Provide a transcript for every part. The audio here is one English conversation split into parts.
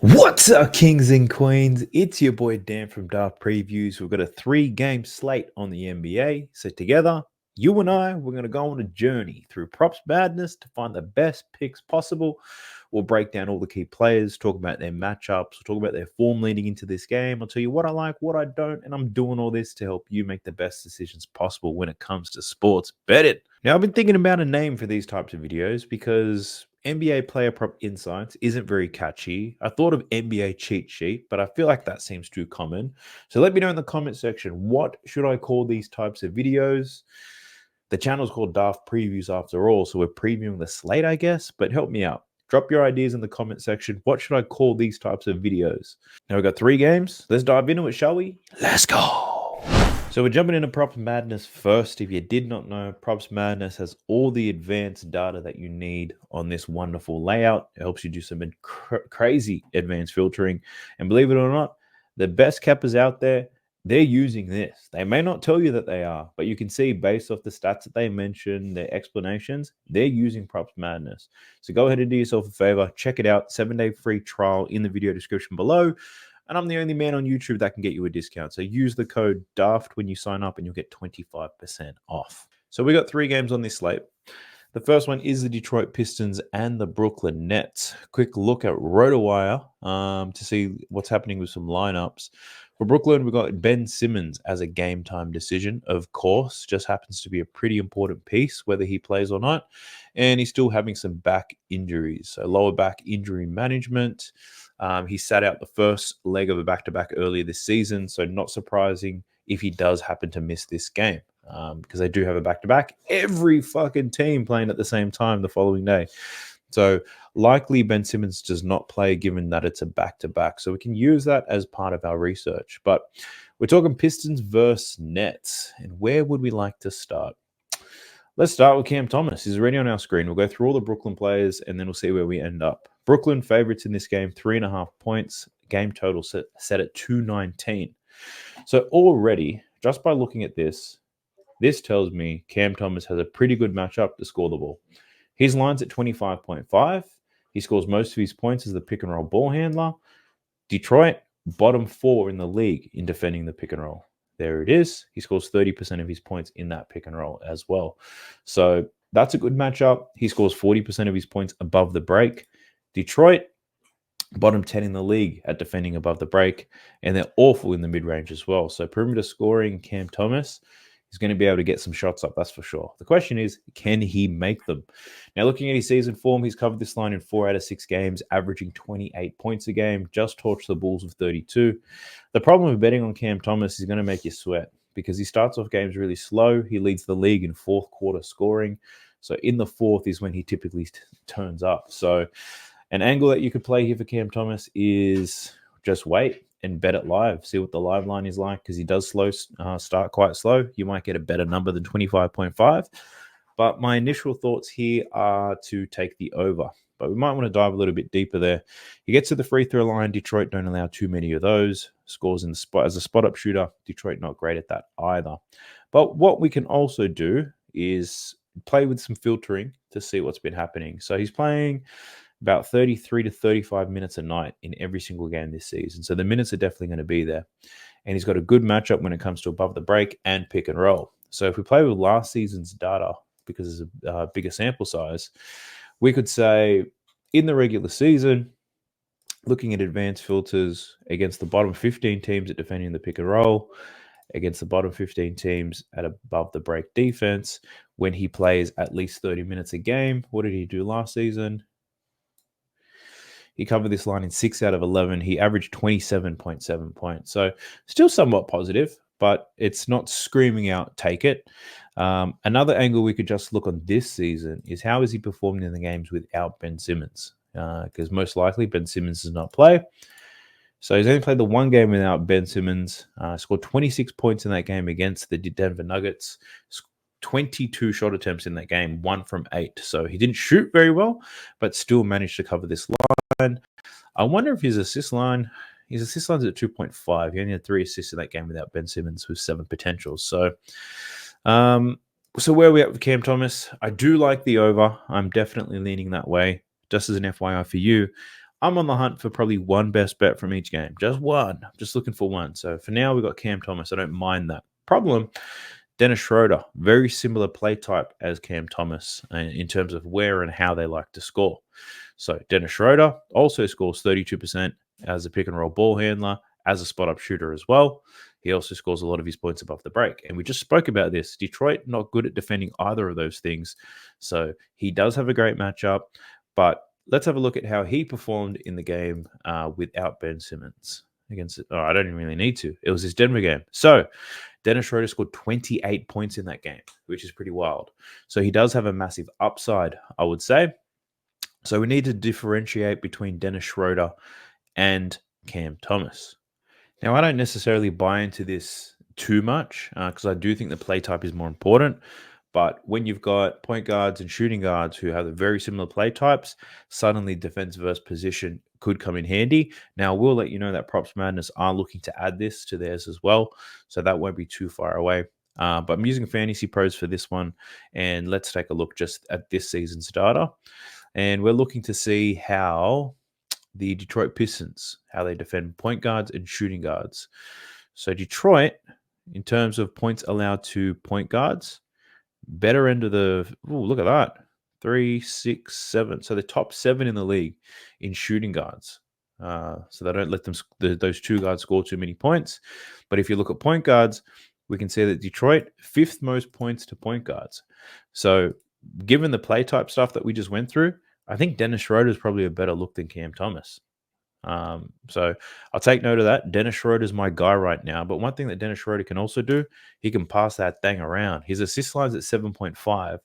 What's up, kings and queens? It's your boy Dan from Dark Previews. We've got a 3-game slate on the NBA. So together, you and I, we're going to go on a journey through props madness to find the best picks possible. We'll break down all the key players, talk about their matchups, we'll talk about their form leading into this game. I'll tell you what I like, what I don't, and I'm doing all this to help you make the best decisions possible when it comes to sports betting. Now, I've been thinking about a name for these types of videos because NBA Player Prop Insights isn't very catchy. I thought of NBA Cheat Sheet, but I feel like that seems too common. So let me know in the comment section, what should I call these types of videos? The channel's called Daft Previews after all, so we're previewing the slate, I guess, but help me out. Drop your ideas in the comment section. What should I call these types of videos? Now we've got 3 games. Let's dive into it, shall we? Let's go. So we're jumping into Props Madness first. If you did not know, Props Madness has all the advanced data that you need on this wonderful layout. It helps you do some crazy advanced filtering. And believe it or not, the best cappers out there, they're using this. They may not tell you that they are, but you can see based off the stats that they mention, their explanations, they're using Props Madness. So go ahead and do yourself a favor. Check it out. 7-day free trial in the video description below. And I'm the only man on YouTube that can get you a discount. So use the code DAFT when you sign up and you'll get 25% off. So we got 3 games on this slate. The first one is the Detroit Pistons and the Brooklyn Nets. Quick look at RotoWire to see what's happening with some lineups. For Brooklyn, we've got Ben Simmons as a game time decision, of course. Just happens to be a pretty important piece, whether he plays or not. And he's still having some back injuries. So lower back injury management. He sat out the first leg of a back-to-back earlier this season, so not surprising if he does happen to miss this game because they do have a back-to-back. Every fucking team playing at the same time the following day. So likely Ben Simmons does not play given that it's a back-to-back. So we can use that as part of our research. But we're talking Pistons versus Nets. And where would we like to start? Let's start with Cam Thomas. He's already on our screen. We'll go through all the Brooklyn players and then we'll see where we end up. Brooklyn favorites in this game, 3.5 points. Game total set at 219. So already, just by looking at this tells me Cam Thomas has a pretty good matchup to score the ball. His line's at 25.5. He scores most of his points as the pick and roll ball handler. Detroit, bottom 4 in the league in defending the pick and roll. There it is. He scores 30% of his points in that pick and roll as well. So that's a good matchup. He scores 40% of his points above the break. Detroit, bottom 10 in the league at defending above the break, and they're awful in the mid-range as well. So perimeter scoring, Cam Thomas is going to be able to get some shots up, that's for sure. The question is, can he make them? Now, looking at his season form, he's covered this line in 4 out of 6 games, averaging 28 points a game, just torched the Bulls with 32. The problem with betting on Cam Thomas is going to make you sweat because he starts off games really slow. He leads the league in fourth quarter scoring. So in the fourth is when he typically turns up. So an angle that you could play here for Cam Thomas is just wait and bet it live. See what the live line is like because he does start quite slow. You might get a better number than 25.5. But my initial thoughts here are to take the over. But we might want to dive a little bit deeper there. He gets to the free throw line. Detroit don't allow too many of those. Scores in the spot as a spot-up shooter. Detroit not great at that either. But what we can also do is play with some filtering to see what's been happening. So he's playing about 33 to 35 minutes a night in every single game this season. So the minutes are definitely going to be there. And he's got a good matchup when it comes to above the break and pick and roll. So if we play with last season's data, because it's a bigger sample size, we could say in the regular season, looking at advanced filters against the bottom 15 teams at defending the pick and roll, against the bottom 15 teams at above the break defense, when he plays at least 30 minutes a game. What did he do last season? He covered this line in 6 out of 11. He averaged 27.7 points. So still somewhat positive, but it's not screaming out, take it. Another angle we could just look on this season is how is he performing in the games without Ben Simmons? Because most likely Ben Simmons does not play. So he's only played the 1 game without Ben Simmons. Scored 26 points in that game against the Denver Nuggets. 22 shot attempts in that game, 1 from 8. So he didn't shoot very well, but still managed to cover this line. I wonder if his assist line's at 2.5. He only had 3 assists in that game without Ben Simmons with 7 potentials. So where are we at with Cam Thomas? I do like the over. I'm definitely leaning that way. Just as an FYI for you, I'm on the hunt for probably one best bet from each game. Just one. Just looking for one. So for now, we've got Cam Thomas. I don't mind that. Problem, Dennis Schroeder, very similar play type as Cam Thomas in terms of where and how they like to score. So Dennis Schroeder also scores 32% as a pick and roll ball handler, as a spot up shooter as well. He also scores a lot of his points above the break. And we just spoke about this. Detroit, not good at defending either of those things. So he does have a great matchup. But let's have a look at how he performed in the game without Ben Simmons. I don't even really need to. It was his Denver game. So Dennis Schroeder scored 28 points in that game, which is pretty wild. So he does have a massive upside, I would say. So we need to differentiate between Dennis Schroeder and Cam Thomas. Now, I don't necessarily buy into this too much because I do think the play type is more important. But when you've got point guards and shooting guards who have very similar play types, suddenly defense versus position could come in handy. Now, we'll let you know that Props Madness are looking to add this to theirs as well. So that won't be too far away. But I'm using Fantasy Pros for this one. And let's take a look just at this season's data. And we're looking to see how the Detroit Pistons, how they defend point guards and shooting guards. So Detroit, in terms of points allowed to point guards, better end of the, look at that, 3, 6, 7. So the top 7 in the league in shooting guards. So they don't let those two guards score too many points. But if you look at point guards, we can see that Detroit, 5th most points to point guards. So given the play type stuff that we just went through, I think Dennis Schroeder is probably a better look than Cam Thomas. So I'll take note of that. Dennis Schroeder is my guy right now. But one thing that Dennis Schroeder can also do, he can pass that thing around. His assist line's at 7.5.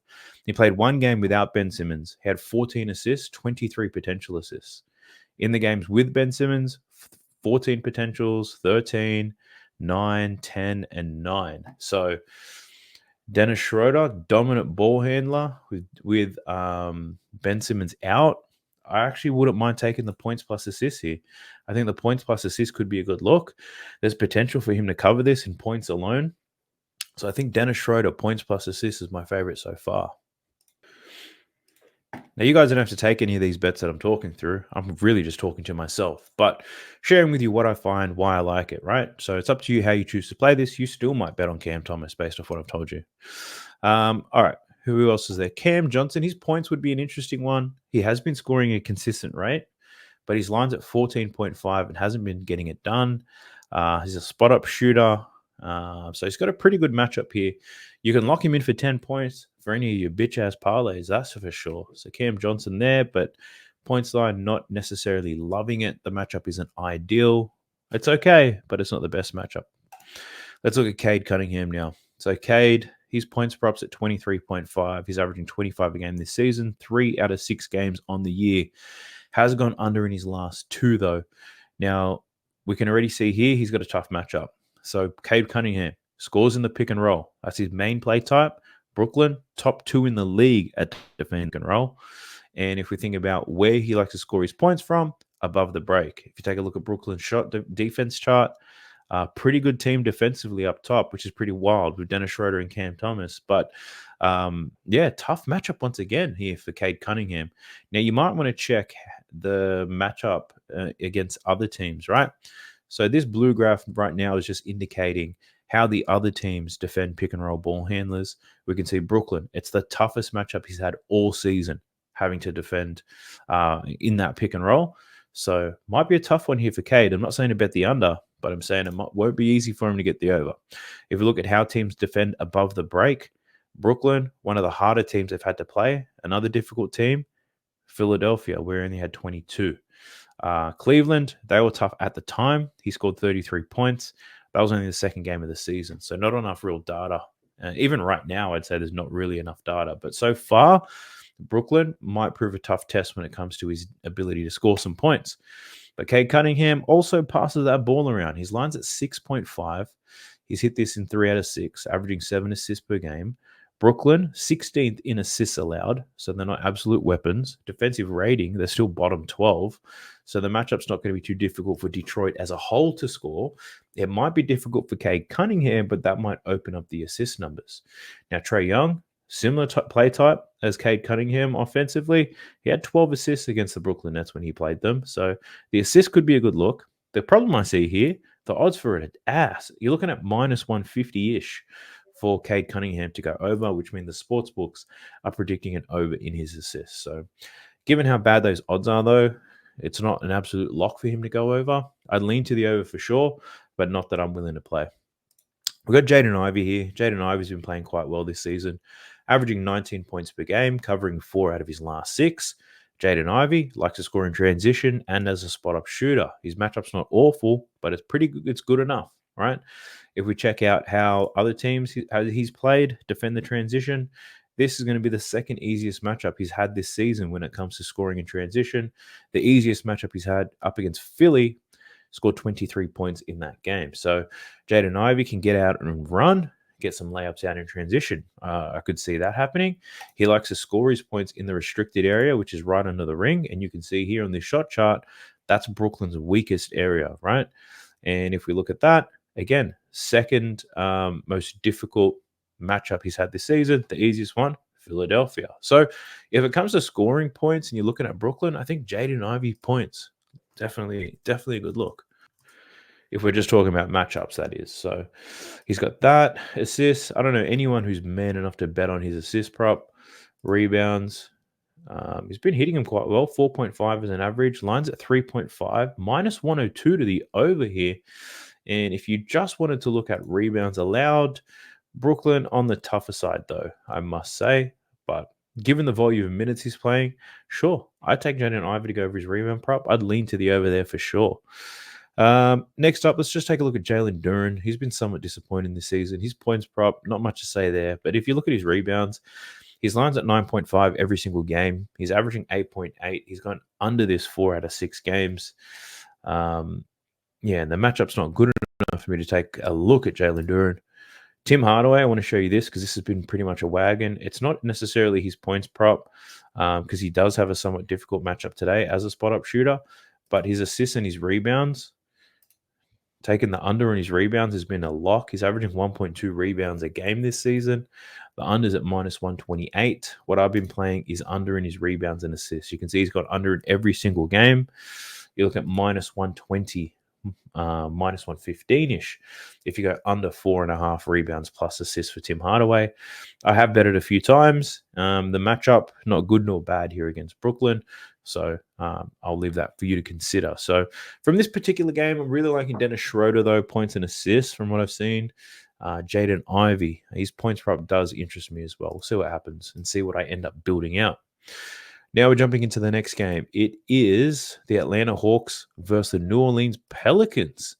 He played one game without Ben Simmons. He had 14 assists, 23 potential assists. In the games with Ben Simmons, 14 potentials, 13, 9, 10, and 9. So Dennis Schroeder, dominant ball handler with Ben Simmons out. I actually wouldn't mind taking the points plus assists here. I think the points plus assists could be a good look. There's potential for him to cover this in points alone. So I think Dennis Schroeder, points plus assists, is my favorite so far. Now, you guys don't have to take any of these bets that I'm talking through. I'm really just talking to myself, but sharing with you what I find, why I like it, right? So it's up to you how you choose to play this. You still might bet on Cam Thomas based off what I've told you. All right. Who else is there? Cam Johnson. His points would be an interesting one. He has been scoring a consistent rate, but his line's at 14.5 and hasn't been getting it done. He's a spot up shooter. So he's got a pretty good matchup here. You can lock him in for 10 points for any of your bitch ass parlays, that's for sure. So Cam Johnson there, but points line not necessarily loving it. The matchup isn't ideal. It's okay, but it's not the best matchup. Let's look at Cade Cunningham now. So Cade, his points props at 23.5. He's averaging 25 a game this season, 3 out of 6 games on the year. Has gone under in his last 2, though. Now, we can already see here he's got a tough matchup. So Cade Cunningham scores in the pick and roll. That's his main play type. Brooklyn, top 2 in the league at defend pick and roll. And if we think about where he likes to score his points from, above the break. If you take a look at Brooklyn's shot defense chart, pretty good team defensively up top, which is pretty wild with Dennis Schroeder and Cam Thomas. But tough matchup once again here for Cade Cunningham. Now, you might want to check the matchup against other teams, right? So this blue graph right now is just indicating how the other teams defend pick and roll ball handlers. We can see Brooklyn. It's the toughest matchup he's had all season, having to defend in that pick and roll. So might be a tough one here for Cade. I'm not saying to bet the under, but I'm saying it won't be easy for him to get the over. If you look at how teams defend above the break, Brooklyn, one of the harder teams they've had to play. Another difficult team, Philadelphia, where he only had 22. Cleveland, they were tough at the time. He scored 33 points. That was only the second game of the season, so not enough real data. Even right now, I'd say there's not really enough data. But so far, Brooklyn might prove a tough test when it comes to his ability to score some points. But Cade Cunningham also passes that ball around. His line's at 6.5. He's hit this in 3 out of 6, averaging 7 assists per game. Brooklyn, 16th in assists allowed, so they're not absolute weapons. Defensive rating, they're still bottom 12, so the matchup's not going to be too difficult for Detroit as a whole to score. It might be difficult for Cade Cunningham, but that might open up the assist numbers. Now, Trae Young, similar play type as Cade Cunningham offensively. He had 12 assists against the Brooklyn Nets when he played them. So the assist could be a good look. The problem I see here, the odds for it are ass. You're looking at minus 150-ish for Cade Cunningham to go over, which means the sports books are predicting an over in his assists. So given how bad those odds are, though, it's not an absolute lock for him to go over. I'd lean to the over for sure, but not that I'm willing to play. We've got Jaden Ivey here. Jaden Ivey's been playing quite well this season, averaging 19 points per game, covering 4 out of his last 6. Jaden Ivey likes to score in transition and as a spot-up shooter. His matchup's not awful, but it's pretty good. It's good enough, right? If we check out how other teams how he's played defend the transition, this is going to be the second easiest matchup he's had this season when it comes to scoring in transition. The easiest matchup he's had up against Philly, scored 23 points in that game. So Jaden Ivey can get out and run, get some layups out in transition. I could see that happening. He likes to score his points in the restricted area, which is right under the ring. And you can see here on this shot chart, that's Brooklyn's weakest area, right? And if we look at that, again, second most difficult matchup he's had this season, the easiest one, Philadelphia. So if it comes to scoring points and you're looking at Brooklyn, I think Jaden Ivey points, definitely a good look. If we're just talking about matchups, that is. So he's got that. Assists. I don't know anyone who's man enough to bet on his assist prop. Rebounds. He's been hitting them quite well. 4.5 as an average. Lines at 3.5. Minus 102 to the over here. And if you just wanted to look at rebounds allowed, Brooklyn on the tougher side, though, I must say. But given the volume of minutes he's playing, sure, I'd take Jaden Ivey to go over his rebound prop. I'd lean to the over there for sure. Next up, let's just take a look at Jalen Duren. He's been somewhat disappointing this season. His points prop, not much to say there. But if you look at his rebounds, his line's at 9.5 every single game. He's averaging 8.8. He's gone under this 4 out of 6 games. And the matchup's not good enough for me to take a look at Jalen Duren. Tim Hardaway, I want to show you this because this has been pretty much a wagon. It's not necessarily his points prop because he does have a somewhat difficult matchup today as a spot-up shooter, but his assists and his rebounds, taking the under in his rebounds has been a lock. He's averaging 1.2 rebounds a game this season. The under's at minus 128. What I've been playing is under in his rebounds and assists. You can see he's got under in every single game. You look at minus 120. Minus 115-ish if you go under 4.5 rebounds plus assists for Tim Hardaway. I have bet it a few times. The matchup, not good nor bad here against Brooklyn. So I'll leave that for you to consider. So from this particular game, I'm really liking Dennis Schroeder, though, points and assists from what I've seen. Jaden Ivey, his points prop does interest me as well. We'll see what happens and see what I end up building out. Now we're jumping into the next game. It is the Atlanta Hawks versus the New Orleans Pelicans.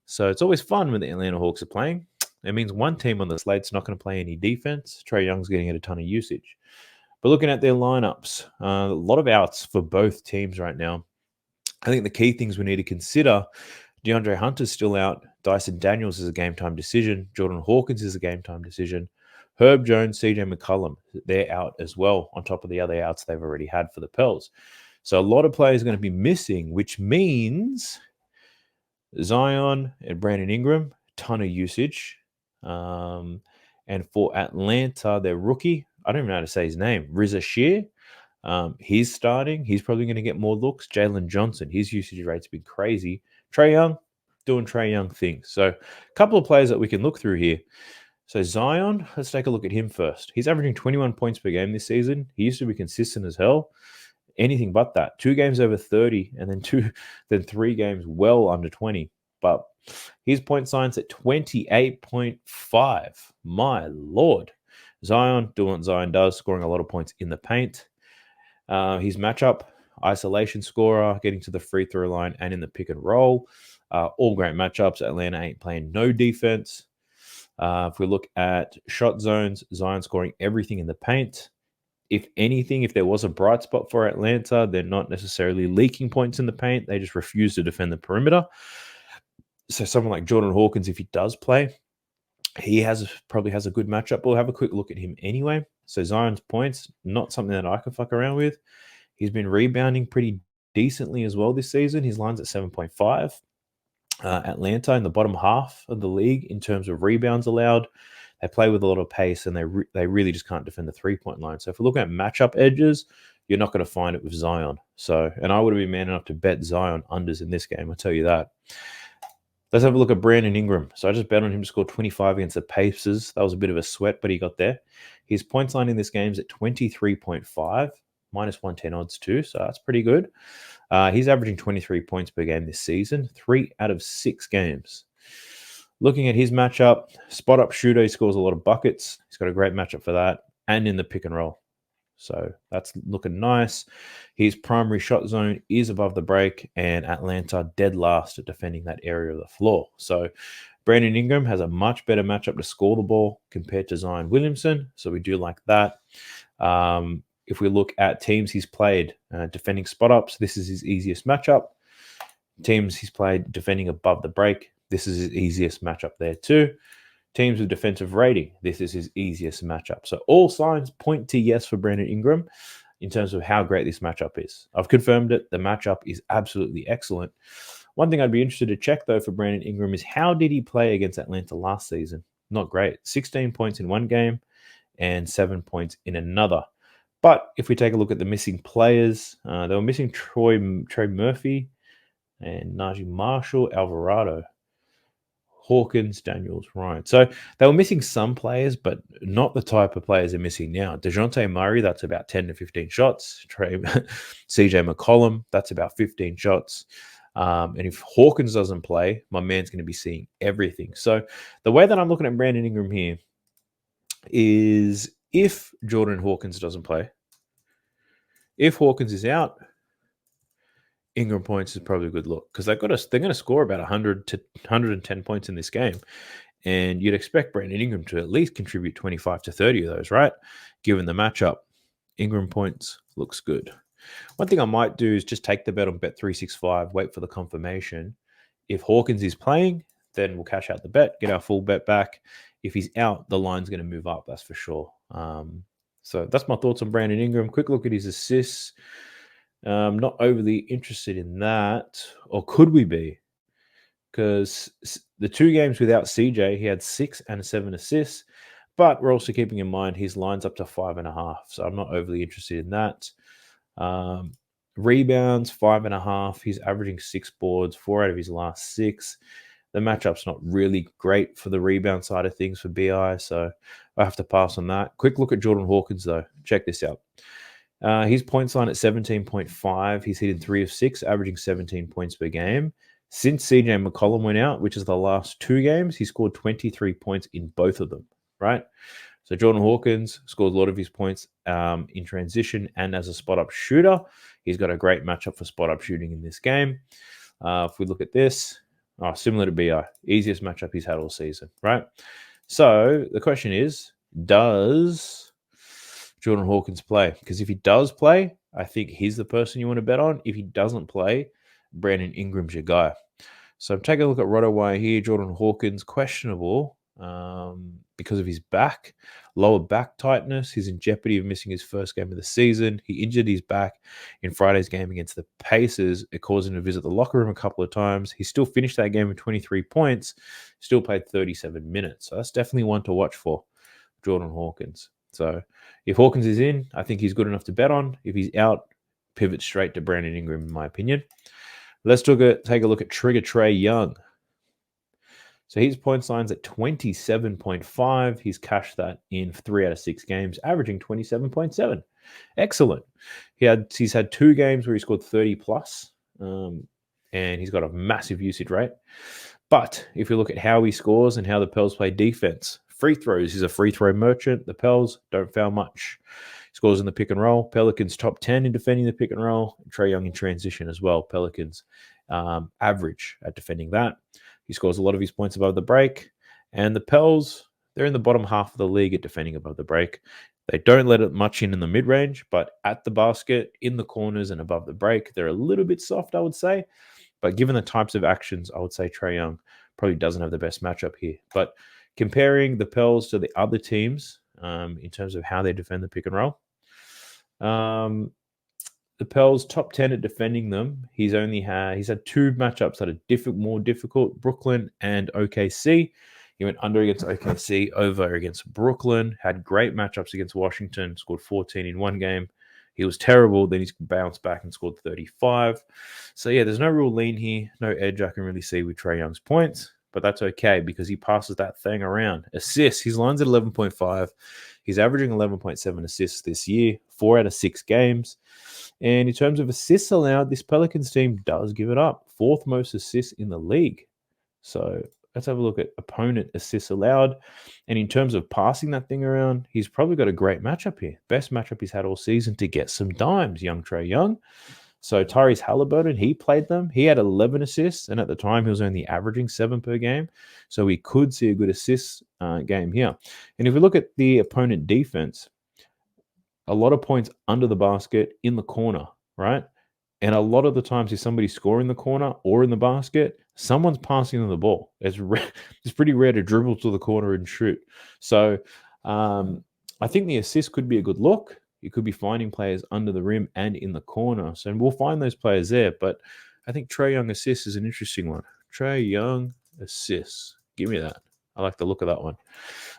So it's always fun when the Atlanta Hawks are playing. It means one team on the slate's not going to play any defense. Trae Young's getting a ton of usage. But looking at their lineups, a lot of outs for both teams right now. I think the key things we need to consider, DeAndre Hunter's still out. Dyson Daniels is a game-time decision. Jordan Hawkins is a game-time decision. Herb Jones, CJ McCollum, they're out as well, on top of the other outs they've already had for the Pels. So a lot of players are going to be missing, which means Zion and Brandon Ingram, ton of usage. And for Atlanta, their rookie, I don't even know how to say his name, Riza Shear, he's starting. He's probably going to get more looks. Jalen Johnson, his usage rate's been crazy. Trae Young, doing Trae Young things. So a couple of players that we can look through here. So Zion, let's take a look at him first. He's averaging 21 points per game this season. He used to be consistent as hell. Anything but that. 2 games over 30, and then 3 games well under 20. But his point signs at 28.5. My Lord. Zion, doing what Zion does, scoring a lot of points in the paint. His matchup, isolation scorer, getting to the free throw line and in the pick and roll. All great matchups. Atlanta ain't playing no defense. If we look at shot zones, Zion scoring everything in the paint. If anything, if there was a bright spot for Atlanta, they're not necessarily leaking points in the paint. They just refuse to defend the perimeter. So someone like Jordan Hawkins, if he does play, he probably has a good matchup. We'll have a quick look at him anyway. So Zion's points, not something that I can fuck around with. He's been rebounding pretty decently as well this season. His line's at 7.5. Atlanta in the bottom half of the league in terms of rebounds allowed. They play with a lot of pace, and they really just can't defend the 3-point line. So if we're looking at matchup edges, you're not going to find it with Zion. So, and I would have been man enough to bet Zion unders in this game. I'll tell you that. Let's have a look at Brandon Ingram. So I just bet on him to score 25 against the Pacers. That was a bit of a sweat, but he got there. His points line in this game is at 23.5, minus 110 odds too. So that's pretty good. He's averaging 23 points per game this season, 3 out of 6 games. Looking at his matchup, spot up shooter, he scores a lot of buckets. He's got a great matchup for that, and in the pick and roll. So that's looking nice. His primary shot zone is above the break, and Atlanta dead last at defending that area of the floor. So Brandon Ingram has a much better matchup to score the ball compared to Zion Williamson. So we do like that. If we look at teams he's played defending spot ups, this is his easiest matchup. Teams he's played defending above the break, this is his easiest matchup there too. Teams with defensive rating, this is his easiest matchup. So all signs point to yes for Brandon Ingram in terms of how great this matchup is. I've confirmed it. The matchup is absolutely excellent. One thing I'd be interested to check, though, for Brandon Ingram is how did he play against Atlanta last season? Not great. 16 points in one game and 7 points in another. But if we take a look at the missing players, they were missing Trey Murphy and Najee Marshall, Alvarado, Hawkins, Daniels, Ryan. So they were missing some players, but not the type of players they're missing now. DeJounte Murray, that's about 10 to 15 shots. CJ McCollum, that's about 15 shots. And if Hawkins doesn't play, my man's going to be seeing everything. So the way that I'm looking at Brandon Ingram here is if Jordan Hawkins doesn't play, if Hawkins is out, Ingram points is probably a good look because they're going to score about 100 to 110 points in this game. And you'd expect Brandon Ingram to at least contribute 25 to 30 of those, right? Given the matchup. Ingram points looks good. One thing I might do is just take the bet on Bet365, wait for the confirmation. If Hawkins is playing, then we'll cash out the bet, get our full bet back. If he's out, the line's going to move up, that's for sure. So that's my thoughts on Brandon Ingram. Quick look at his assists. Not overly interested in that. Or could we be? Because the 2 games without CJ, he had 6 and 7 assists. But we're also keeping in mind his line's up to 5.5. So I'm not overly interested in that. Rebounds, 5.5. He's averaging 6 boards, 4 out of his last 6. The matchup's not really great for the rebound side of things for BI. So I have to pass on that. Quick look at Jordan Hawkins, though. Check this out. His points line at 17.5. He's hitting 3 of 6, averaging 17 points per game. Since CJ McCollum went out, which is the last 2 games, he scored 23 points in both of them, right? So Jordan Hawkins scores a lot of his points in transition and as a spot-up shooter. He's got a great matchup for spot-up shooting in this game. If we look at this, similar to BI, easiest matchup he's had all season, right? So the question is, does Jordan Hawkins play? Because if he does play, I think he's the person you want to bet on. If he doesn't play, Brandon Ingram's your guy. So take a look at RotoWire here. Jordan Hawkins, questionable because of his back, lower back tightness. He's in jeopardy of missing his first game of the season. He injured his back in Friday's game against the Pacers. It caused him to visit the locker room a couple of times. He still finished that game with 23 points, still played 37 minutes. So that's definitely one to watch for, Jordan Hawkins. So if Hawkins is in, I think he's good enough to bet on. If he's out, pivot straight to Brandon Ingram, in my opinion. Let's take a look at Trigger Trae Young. So his points line's at 27.5. He's cashed that in 3 out of 6 games, averaging 27.7. Excellent. He's had 2 games where he scored 30 plus, and he's got a massive usage rate. But if you look at how he scores and how the Pels play defense, free throws, he's a free throw merchant. The Pels don't foul much. He scores in the pick and roll. Pelicans top 10 in defending the pick and roll. Trae Young in transition as well. Pelicans average at defending that. He scores a lot of his points above the break. And the Pels, they're in the bottom half of the league at defending above the break. They don't let it much in the mid-range, but at the basket, in the corners, and above the break, they're a little bit soft, I would say. But given the types of actions, I would say Trae Young probably doesn't have the best matchup here. But comparing the Pels to the other teams in terms of how they defend the pick and roll, the Pels top 10 at defending them. He's had 2 matchups that are more difficult, Brooklyn and OKC. He went under against OKC, over against Brooklyn, had great matchups against Washington, scored 14 in one game. He was terrible. Then he's bounced back and scored 35. So, yeah, there's no real lean here. No edge I can really see with Trae Young's points. But that's okay because he passes that thing around. Assists, his line's at 11.5. He's averaging 11.7 assists this year, 4 out of 6 games. And in terms of assists allowed, this Pelicans team does give it up. 4th most assists in the league. So let's have a look at opponent assists allowed. And in terms of passing that thing around, he's probably got a great matchup here. Best matchup he's had all season to get some dimes, young Trae Young. So Tyrese Halliburton, he played them. He had 11 assists, and at the time he was only averaging 7 per game. So we could see a good assist game here. And if we look at the opponent defense, a lot of points under the basket in the corner, right? And a lot of the times, if somebody's scoring the corner or in the basket, someone's passing them the ball. It's pretty rare to dribble to the corner and shoot. So I think the assist could be a good look. You could be finding players under the rim and in the corner. So we'll find those players there. But I think Trae Young assist is an interesting one. Trae Young assists. Give me that. I like the look of that one.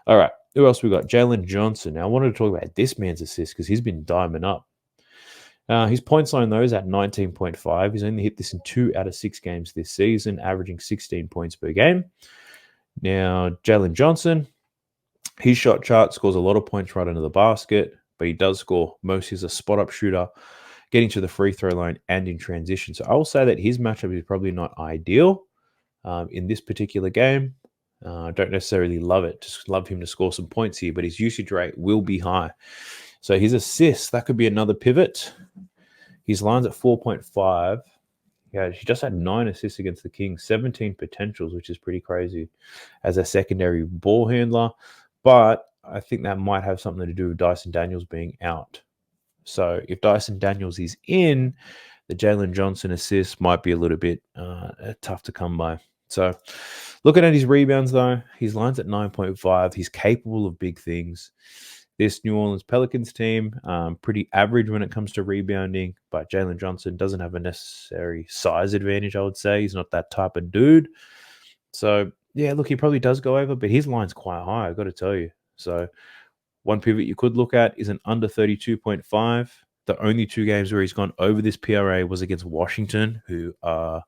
All right. Who else we got? Jalen Johnson. Now, I wanted to talk about this man's assist because he's been diamond up. His points line, though, is at 19.5. He's only hit this in 2 out of 6 games this season, averaging 16 points per game. Now, Jalen Johnson, his shot chart scores a lot of points right into the basket, but he does score most. He's a spot-up shooter, getting to the free throw line and in transition. So I will say that his matchup is probably not ideal in this particular game. I don't necessarily love it. Just love him to score some points here, but his usage rate will be high. So his assists, that could be another pivot. His line's at 4.5. Yeah, he just had 9 assists against the Kings, 17 potentials, which is pretty crazy as a secondary ball handler. But I think that might have something to do with Dyson Daniels being out. So if Dyson Daniels is in, the Jalen Johnson assist might be a little bit tough to come by. So looking at his rebounds, though, his line's at 9.5. He's capable of big things. This New Orleans Pelicans team, pretty average when it comes to rebounding, but Jalen Johnson doesn't have a necessary size advantage, I would say. He's not that type of dude. So, yeah, look, he probably does go over, but his line's quite high, I've got to tell you. So, one pivot you could look at is an under 32.5. The only 2 games where he's gone over this PRA was against Washington, who are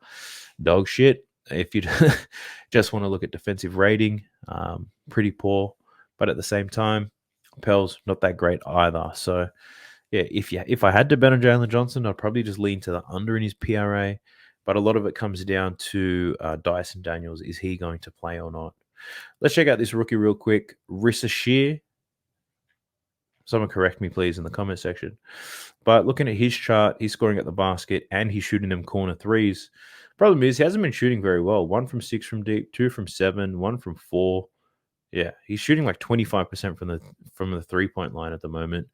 dog shit. If you just want to look at defensive rating, pretty poor. But at the same time, Pell's not that great either. So, yeah, if I had to bet on Jalen Johnson, I'd probably just lean to the under in his PRA. But a lot of it comes down to Dyson Daniels. Is he going to play or not? Let's check out this rookie real quick. Rissa Shear. Someone correct me, please, in the comment section. But looking at his chart, he's scoring at the basket and he's shooting them corner threes. Problem is, he hasn't been shooting very well. 1 from 6 from deep, 2 from 7, 1 from 4. Yeah, he's shooting like 25% from the 3-point line at the moment.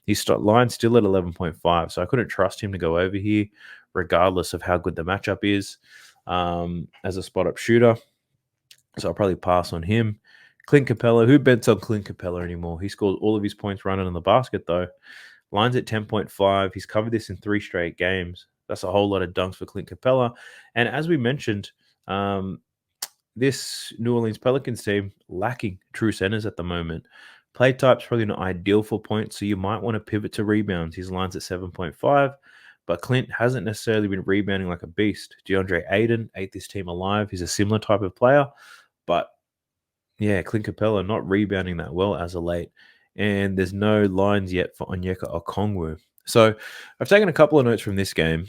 His line's still at 11.5, so I couldn't trust him to go over here, regardless of how good the matchup is as a spot-up shooter. So I'll probably pass on him. Clint Capella, who bets on Clint Capella anymore? He scored all of his points running in the basket, though. Line's at 10.5. He's covered this in 3 straight games. That's a whole lot of dunks for Clint Capella. And as we mentioned, this New Orleans Pelicans team lacking true centers at the moment. Play type's probably not ideal for points, so you might want to pivot to rebounds. His line's at 7.5, but Clint hasn't necessarily been rebounding like a beast. DeAndre Ayton ate this team alive. He's a similar type of player, but yeah, Clint Capella not rebounding that well as of late. And there's no lines yet for Onyeka Okongwu. So I've taken a couple of notes from this game,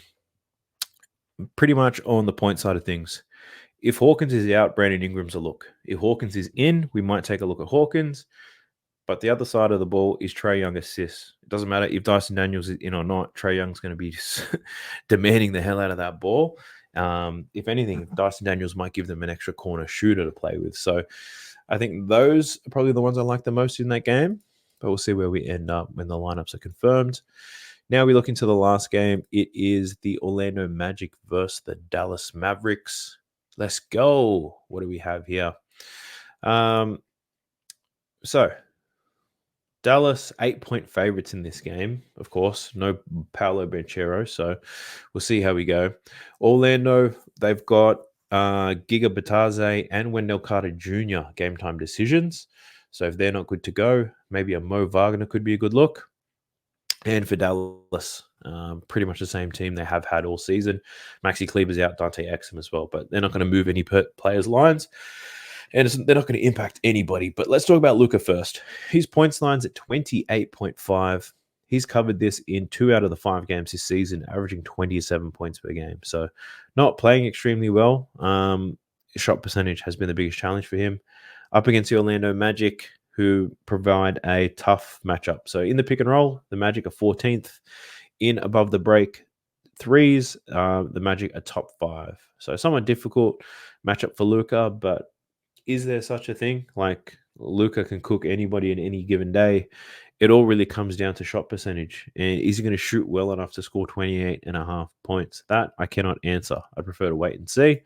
pretty much on the point side of things. If Hawkins is out, Brandon Ingram's a look. If Hawkins is in, we might take a look at Hawkins. But the other side of the ball is Trae Young assists. It doesn't matter if Dyson Daniels is in or not. Trae Young's going to be demanding the hell out of that ball. If anything, Dyson Daniels might give them an extra corner shooter to play with. So I think those are probably the ones I like the most in that game. But we'll see where we end up when the lineups are confirmed. Now we look into the last game. It is the Orlando Magic versus the Dallas Mavericks. Let's go. What do we have here? So Dallas 8-point favorites in this game. Of course, no Paolo Banchero, so we'll see how we go. Orlando, they've got Giga Bataze and Wendell Carter Jr. game time decisions. So if they're not good to go, maybe a Mo Wagner could be a good look. And for Dallas, pretty much the same team they have had all season. Maxi Kleber's out, Dante Exum as well, but they're not going to move any players' lines, and they're not going to impact anybody. But let's talk about Luka first. His points line's at 28.5. He's covered this in 2 out of the 5 games this season, averaging 27 points per game. So not playing extremely well. Shot percentage has been the biggest challenge for him. Up against the Orlando Magic, who provide a tough matchup. So in the pick and roll, the Magic are 14th. In above the break threes, the Magic are top 5. So somewhat difficult matchup for Luka, but is there such a thing? Like Luka can cook anybody in any given day. It all really comes down to shot percentage. And is he going to shoot well enough to score 28.5 points? That I cannot answer. I prefer to wait and see.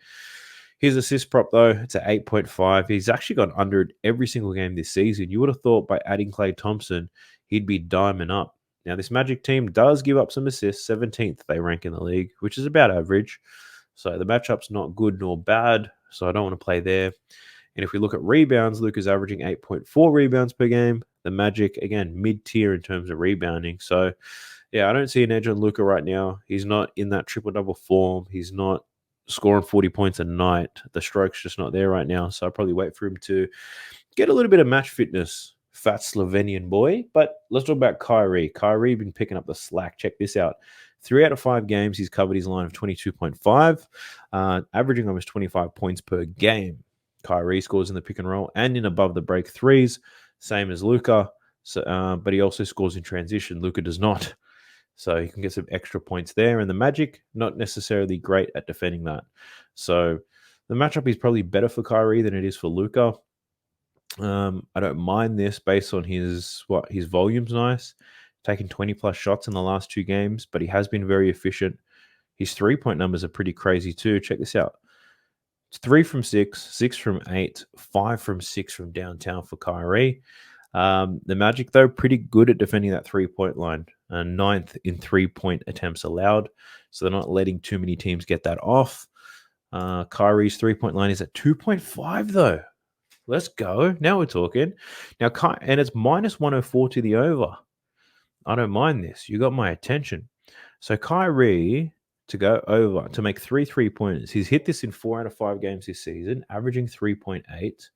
His assist prop, though, it's at 8.5. He's actually gone under it every single game this season. You would have thought by adding Klay Thompson, he'd be diamond up. Now, this Magic team does give up some assists. 17th they rank in the league, which is about average. So the matchup's not good nor bad, so I don't want to play there. And if we look at rebounds, Luka's averaging 8.4 rebounds per game. The Magic, again, mid-tier in terms of rebounding. So, yeah, I don't see an edge on Luka right now. He's not in that triple-double form. He's not scoring 40 points a night. The stroke's just not there right now. So I'll probably wait for him to get a little bit of match fitness. Fat Slovenian boy. But let's talk about Kyrie. Kyrie been picking up the slack. Check this out. 3 out of 5 games, he's covered his line of 22.5, averaging almost 25 points per game. Kyrie scores in the pick and roll and in above the break threes, same as Luka. So, but he also scores in transition. Luka does not. So you can get some extra points there. And the Magic, not necessarily great at defending that. So the matchup is probably better for Kyrie than it is for Luka. I don't mind this based on his volume's nice. Taking 20-plus shots in the last 2 games, but he has been very efficient. His 3-point numbers are pretty crazy too. Check this out. It's 3 from 6, 6 from 8, 5 from 6 from downtown for Kyrie. The Magic, though, pretty good at defending that 3-point line. 9th in 3-point attempts allowed. So they're not letting too many teams get that off. Kyrie's 3-point line is at 2.5, though. Let's go. Now we're talking. Now, and it's minus 104 to the over. I don't mind this. You got my attention. So Kyrie to go over to make 3 3-pointers. He's hit this in 4 out of 5 games this season, averaging 3.8.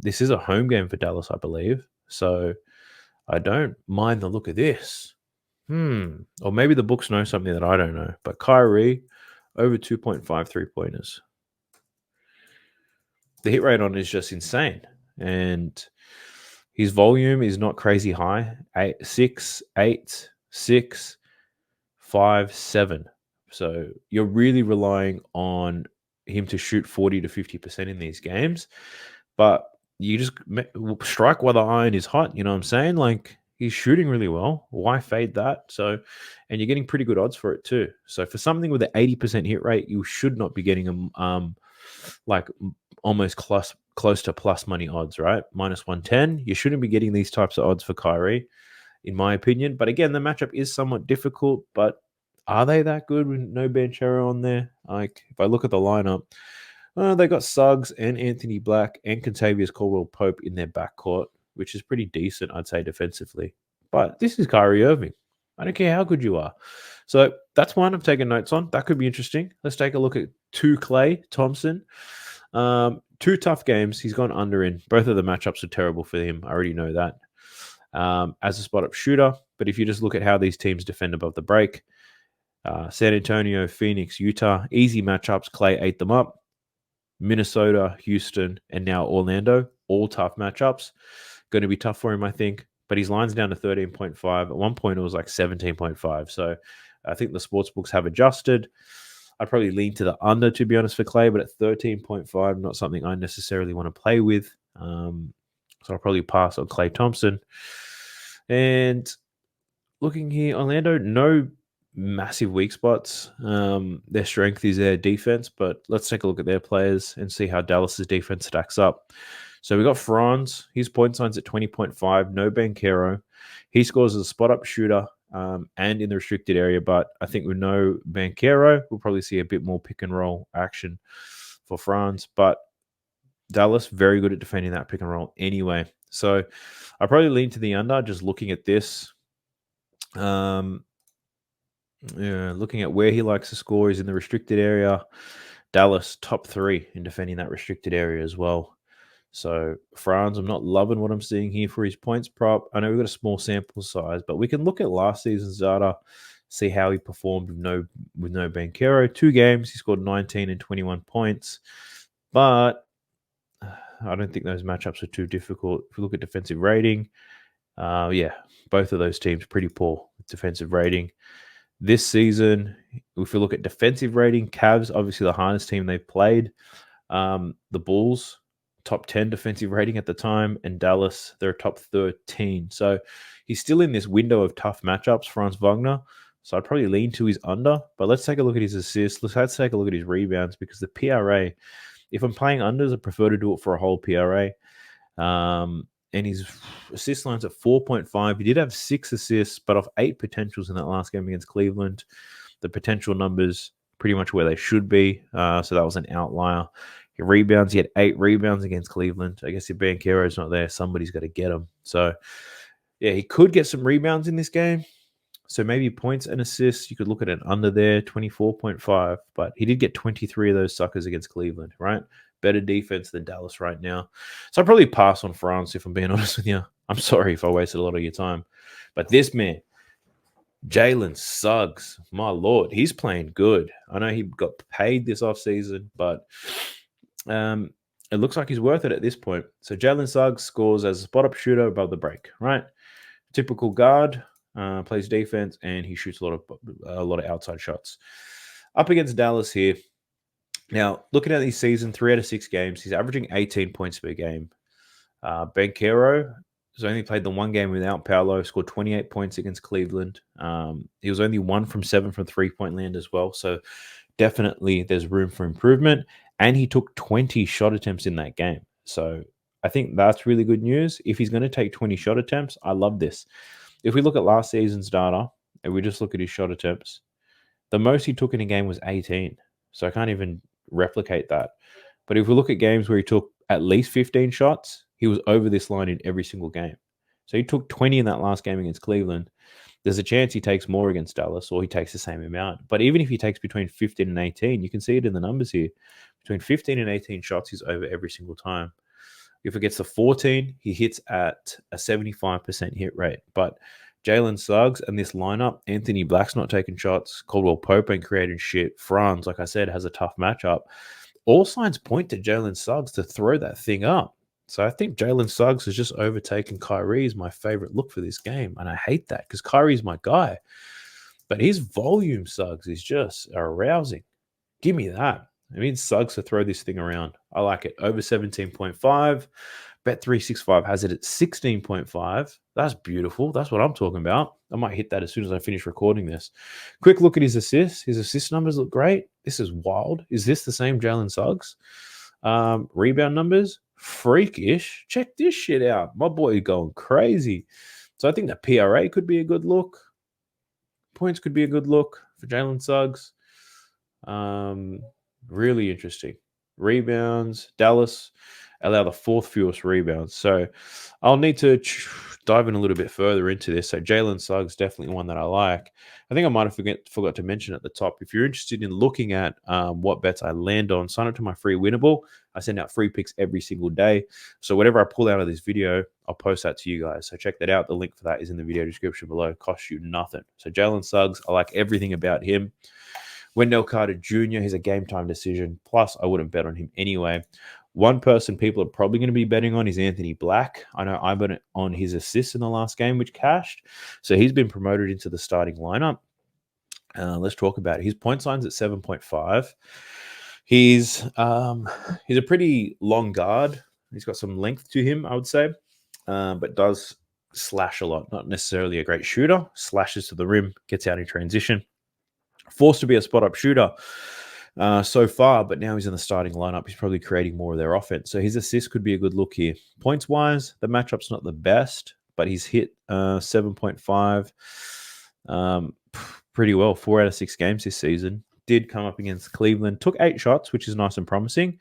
This is a home game for Dallas, I believe. So I don't mind the look of this. Or maybe the books know something that I don't know. But Kyrie, over 2.5 3-pointers. The hit rate on it is just insane. And his volume is not crazy high. 6, 8, 6, 5, 7. So you're really relying on him to shoot 40 to 50% in these games. But you just strike while the iron is hot. You know what I'm saying? Like, he's shooting really well. Why fade that? So, and you're getting pretty good odds for it too. So for something with an 80% hit rate, you should not be getting like almost close to plus money odds, right? Minus 110. You shouldn't be getting these types of odds for Kyrie, in my opinion. But again, the matchup is somewhat difficult. But are they that good with no Banchero on there? Like, if I look at the lineup, they got Suggs and Anthony Black and Kentavious Caldwell-Pope in their backcourt, which is pretty decent, I'd say, defensively. But this is Kyrie Irving. I don't care how good you are. So that's one I'm taking notes on. That could be interesting. Let's take a look at Klay Thompson. 2 tough games. He's gone under in. Both of the matchups are terrible for him. I already know that. As a spot-up shooter. But if you just look at how these teams defend above the break, San Antonio, Phoenix, Utah, easy matchups. Klay ate them up. Minnesota, Houston, and now Orlando, all tough matchups. Going to be tough for him, I think. But his line's down to 13.5. At one point, it was like 17.5. So I think the sports books have adjusted. I'd probably lean to the under, to be honest, for Klay, but at 13.5, not something I necessarily want to play with. So I'll probably pass on Klay Thompson. And looking here, Orlando, no massive weak spots. Their strength is their defense, but let's take a look at their players and see how Dallas's defense stacks up. So we got Franz. His point sign's at 20.5. No Banchero. He scores as a spot-up shooter and in the restricted area. But I think with no Banchero, we'll probably see a bit more pick and roll action for France. But Dallas, very good at defending that pick and roll anyway. So I probably lean to the under just looking at this. Yeah, looking at where he likes to score, he's in the restricted area. Dallas, top 3 in defending that restricted area as well. So Franz, I'm not loving what I'm seeing here for his points prop. I know we've got a small sample size, but we can look at last season's data, see how he performed with no Banchero. 2 games, he scored 19 and 21 points. But I don't think those matchups are too difficult. If we look at defensive rating, yeah, both of those teams pretty poor with defensive rating. This season, if we look at defensive rating, Cavs, obviously the hardest team they've played. The Bulls, top 10 defensive rating at the time, and Dallas, they're top 13. So he's still in this window of tough matchups, Franz Wagner. So I'd probably lean to his under. But let's take a look at his assists. Let's take a look at his rebounds, because the PRA, if I'm playing unders, I prefer to do it for a whole PRA. And his assist line's at 4.5. He did have 6 assists, but off 8 potentials in that last game against Cleveland. The potential numbers pretty much where they should be. So that was an outlier. He rebounds. He had 8 rebounds against Cleveland. I guess if Banchero's not there, somebody's got to get him. So, yeah, he could get some rebounds in this game. So maybe points and assists, you could look at an under there, 24.5. But he did get 23 of those suckers against Cleveland, right? Better defense than Dallas right now. So I'd probably pass on France, if I'm being honest with you. I'm sorry if I wasted a lot of your time. But this man, Jalen Suggs, my lord, he's playing good. I know he got paid this offseason, but it looks like he's worth it at this point. So Jalen Suggs scores as a spot-up shooter above the break, right? Typical guard, plays defense, and he shoots a lot of outside shots. Up against Dallas here. Now, looking at this season, 3 out of 6 games, he's averaging 18 points per game. Banchero has only played the 1 game without Paolo, scored 28 points against Cleveland. He was only 1 from 7 from three-point land as well, so definitely there's room for improvement. And he took 20 shot attempts in that game. So I think that's really good news. If he's going to take 20 shot attempts, I love this. If we look at last season's data and we just look at his shot attempts, the most he took in a game was 18. So I can't even replicate that. But if we look at games where he took at least 15 shots, he was over this line in every single game. So he took 20 in that last game against Cleveland. There's a chance he takes more against Dallas, or he takes the same amount. But even if he takes between 15 and 18, you can see it in the numbers here. Between 15 and 18 shots, he's over every single time. If it gets to 14, he hits at a 75% hit rate. But Jalen Suggs and this lineup, Anthony Black's not taking shots, Caldwell Pope ain't creating shit. Franz, like I said, has a tough matchup. All signs point to Jalen Suggs to throw that thing up. So I think Jalen Suggs has just overtaken Kyrie as my favorite look for this game. And I hate that because Kyrie's my guy. But his volume, Suggs, is just arousing. Give me that. I mean, Suggs to throw this thing around. I like it. Over 17.5. Bet365 has it at 16.5. That's beautiful. That's what I'm talking about. I might hit that as soon as I finish recording this. Quick look at his assists. His assist numbers look great. This is wild. Is this the same Jalen Suggs? Rebound numbers, freakish. Check this shit out. My boy going crazy. So I think the PRA could be a good look. Points could be a good look for Jalen Suggs. Really interesting. Rebounds, Dallas allow the 4th fewest rebounds. So I'll need to dive in a little bit further into this. So Jalen Suggs, definitely one that I like. I think I might have forgot to mention at the top, if you're interested in looking at what bets I land on, sign up to my free Winnable. I send out free picks every single day. So whatever I pull out of this video, I'll post that to you guys. So check that out. The link for that is in the video description below. It costs you nothing. So Jalen Suggs, I like everything about him. Wendell Carter Jr., he's a game time decision. Plus, I wouldn't bet on him anyway. One person people are probably going to be betting on is Anthony Black. I know I bet on his assists in the last game, which cashed. So he's been promoted into the starting lineup. Let's talk about it. His point line's at 7.5. He's a pretty long guard. He's got some length to him, I would say, but does slash a lot. Not necessarily a great shooter. Slashes to the rim, gets out in transition. Forced to be a spot-up shooter so far, but now he's in the starting lineup. He's probably creating more of their offense. So his assist could be a good look here. Points-wise, the matchup's not the best, but he's hit 7.5. Pretty well. 4 out of 6 games this season. Did come up against Cleveland. Took 8 shots, which is nice and promising.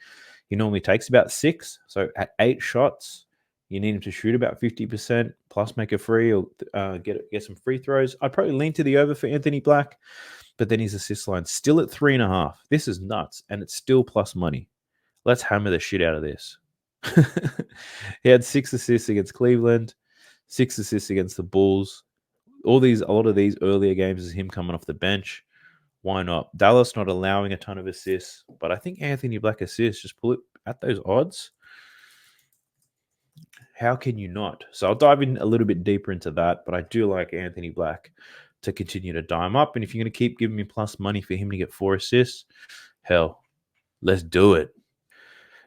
He normally takes about 6. So at 8 shots, you need him to shoot about 50% plus make a free or get some free throws. I'd probably lean to the over for Anthony Black, but then his assist line still at 3.5. This is nuts, and it's still plus money. Let's hammer the shit out of this. He had 6 assists against Cleveland, 6 assists against the Bulls. A lot of these earlier games is him coming off the bench. Why not? Dallas not allowing a ton of assists, but I think Anthony Black assists, just pull it at those odds. How can you not? So I'll dive in a little bit deeper into that, but I do like Anthony Black to continue to dime up. And if you're going to keep giving me plus money for him to get 4 assists, hell, let's do it.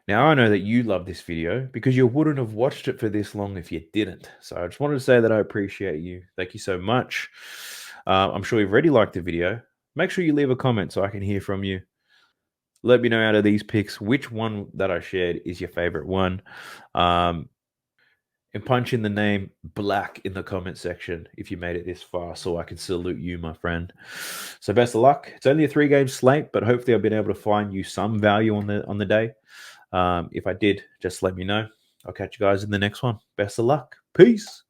Now, I know that you love this video because you wouldn't have watched it for this long if you didn't. So I just wanted to say that I appreciate you. Thank you so much. I'm sure you've already liked the video. Make sure you leave a comment so I can hear from you. Let me know out of these picks which one that I shared is your favorite one. And punch in the name Black in the comment section if you made it this far so I can salute you, my friend. So best of luck. It's only a 3-game slate, but hopefully I've been able to find you some value on the day. If I did, just let me know. I'll catch you guys in the next one. Best of luck. Peace.